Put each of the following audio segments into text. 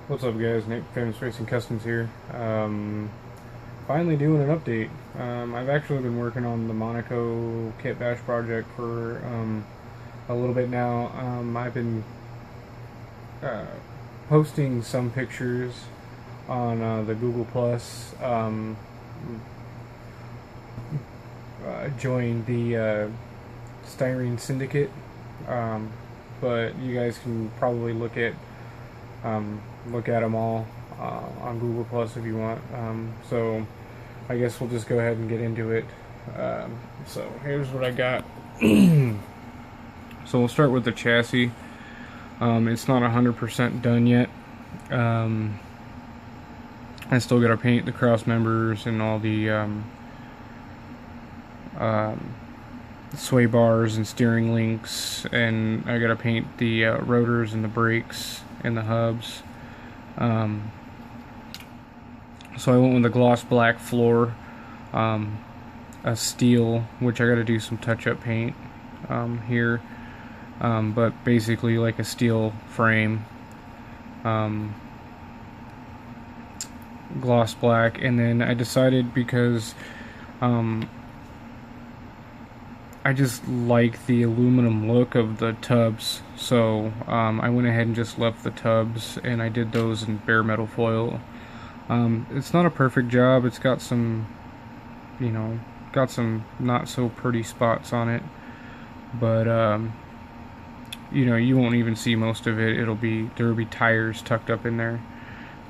What's up, guys? Nick, Famous Racing Customs here. Finally doing an update. I've actually been working on the Monaco kit bash project for a little bit now. I've been uh, posting some pictures on the Google Plus. Joined the Styrene Syndicate, um, but you guys can probably look at them all on Google Plus if you want. So I guess we'll just go ahead and get into it. So here's what I got. So we'll start with the chassis. It's not 100% done yet. I still got to paint the cross members and all the sway bars and steering links, and I got to paint the rotors and the brakes and the hubs. So I went with a gloss black floor, a steel, which I got to do some touch-up paint here, but basically like a steel frame, gloss black. And then I decided, because I just like the aluminum look of the tubs, so I went ahead and just left the tubs, and I did those in bare metal foil. It's not a perfect job. It's got some, got some not so pretty spots on it, but you won't even see most of it. There'll be tires tucked up in there,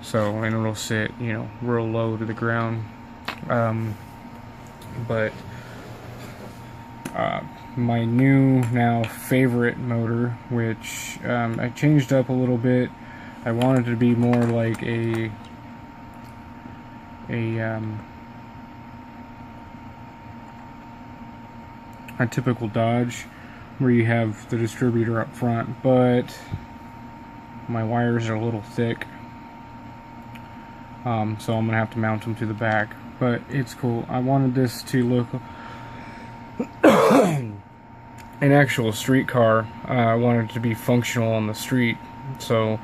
so, and it'll sit, real low to the ground. But my new now favorite motor, which I changed up a little bit. I wanted it to be more like a typical Dodge, where you have the distributor up front, but my wires are a little thick, so I'm gonna have to mount them to the back. But it's cool. I wanted this to look an actual street car. I wanted it to be functional on the street, so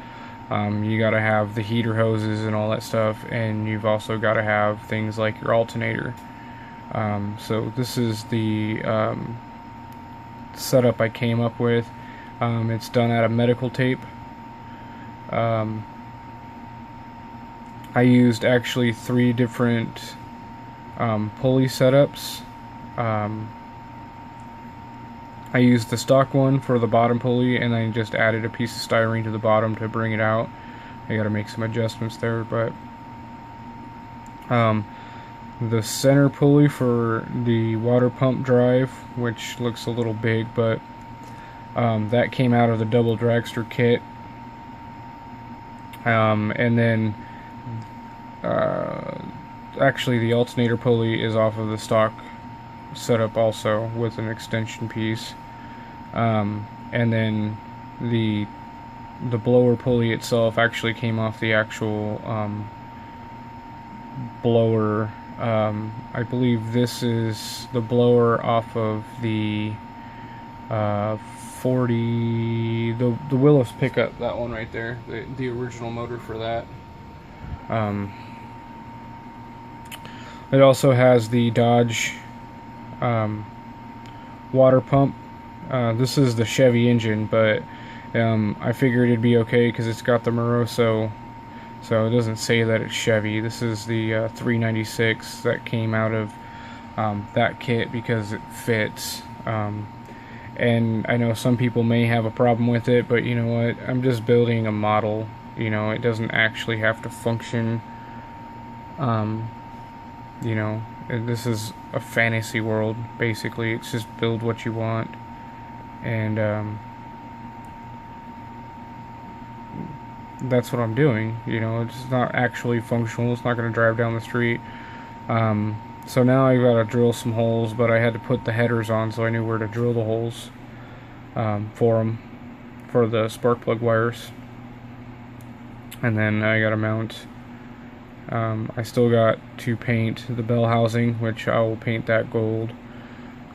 you got to have the heater hoses and all that stuff, and you've also got to have things like your alternator. So this is the setup I came up with. It's done out of medical tape. I used actually 3 different pulley setups. I used the stock one for the bottom pulley, and I just added a piece of styrene to the bottom to bring it out. I gotta make some adjustments there, but the center pulley for the water pump drive, which looks a little big, but that came out of the double dragster kit. And then actually the alternator pulley is off of the stock setup also, with an extension piece. And then the blower pulley itself actually came off the actual blower. I believe this is the blower off of the 40, the Willis pickup, that one right there, the original motor for that. It also has the Dodge water pump. This is the Chevy engine, but I figured it'd be okay because it's got the Moroso, so it doesn't say that it's Chevy. This is the 396 that came out of that kit because it fits. And I know some people may have a problem with it, but you know what? I'm just building a model. It doesn't actually have to function. This is a fantasy world, basically. It's just build what you want. And that's what I'm doing. It's not actually functional. It's not going to drive down the street. So now I've got to drill some holes, but I had to put the headers on so I knew where to drill the holes for the spark plug wires. And then I got to mount. I still got to paint the bell housing, which I will paint that gold.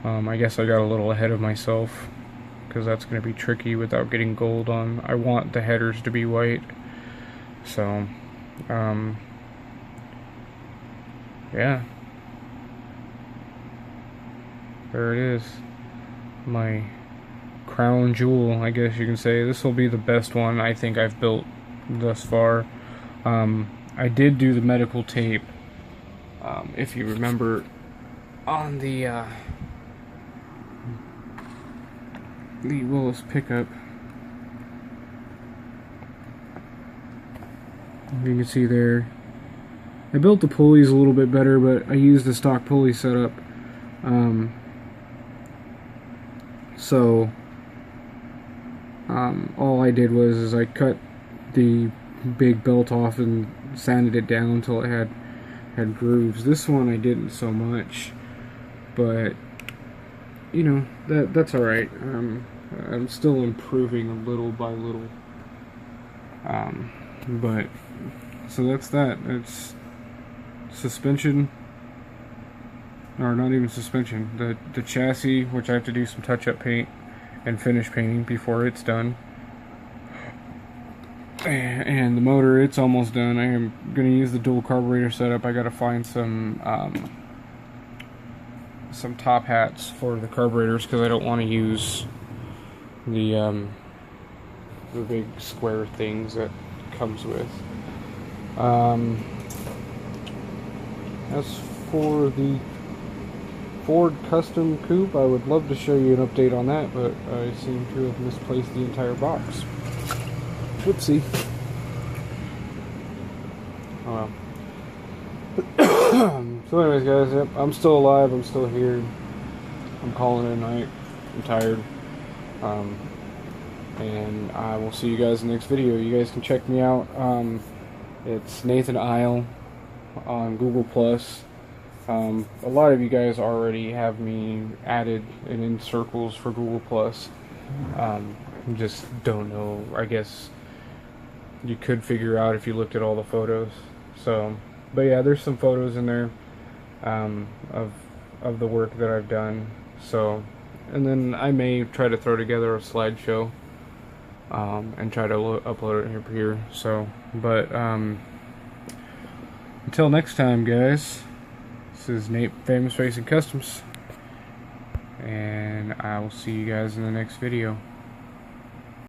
I guess I got a little ahead of myself, because that's going to be tricky without getting gold on. I want the headers to be white, So, yeah, there it is. My crown jewel, I guess you can say. This will be the best one I think I've built thus far. I did do the medical tape, if you remember, on the Willis pickup. You can see there. I built the pulleys a little bit better, but I used the stock pulley setup. So all I did was I cut the big belt off and sanded it down until it had grooves. This one I didn't so much, but you know, that's all right. I'm still improving little by little. But so that's that. It's suspension, or not even suspension. The chassis, which I have to do some touch-up paint and finish painting before it's done. And the motor, it's almost done. I am going to use the dual carburetor setup. I got to find some top hats for the carburetors because I don't want to use the big square things that comes with. As for the Ford Custom Coupe, I would love to show you an update on that, but I seem to have misplaced the entire box. Whoopsie. Oh well. So anyways, guys, yep, I'm still alive, I'm still here. I'm calling it a night. I'm tired. And I will see you guys in the next video. You guys can check me out. It's Nathan Isle on Google+. A lot of you guys already have me added and in circles for Google+. Just don't know. I guess you could figure out if you looked at all the photos. So, but yeah, there's some photos in there of the work that I've done. So, and then I may try to throw together a slideshow and try to upload it here. So, but until next time, guys. This is Nate, Famous Racing Customs, and I will see you guys in the next video.